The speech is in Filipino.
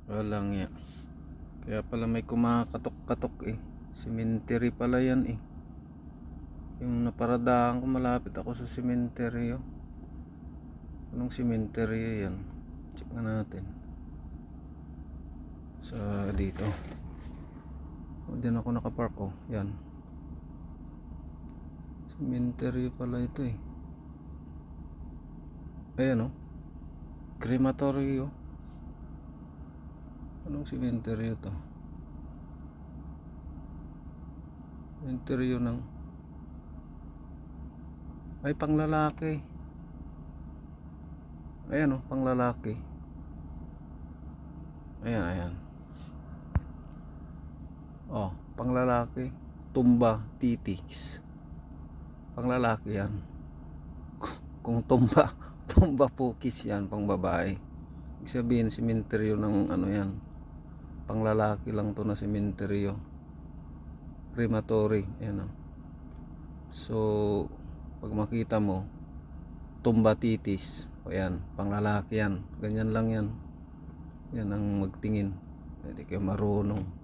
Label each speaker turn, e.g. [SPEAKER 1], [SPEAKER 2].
[SPEAKER 1] Walang ya. Kaya pala may kumakatok-katok eh. Cemetery pala yan eh. Yung naparadahan ko, malapit ako sa cemetery. Anong cemetery yan? Check na natin. Sa dito. Diyan ako nakapark oh. Yan. Cemetery pala ito eh. Ayan oh. Crematory oh. Anong cemetery ito? Cemetery ng ay panglalaki. Ayan oh, panglalaki. Ayan. Oh, panglalaki. Tumba titis. Panglalaki yan. Kung tumba pukis yan, pang babae. Ibig sabihin sementeryo ng ano yan. Panglalaki lang to na sementeryo. Crematory, ayan oh. So, pag makita mo tumba titis, o yan, panglalaki yan. Ganyan lang yan. Yan ang magtingin. Hindi kayo marunong.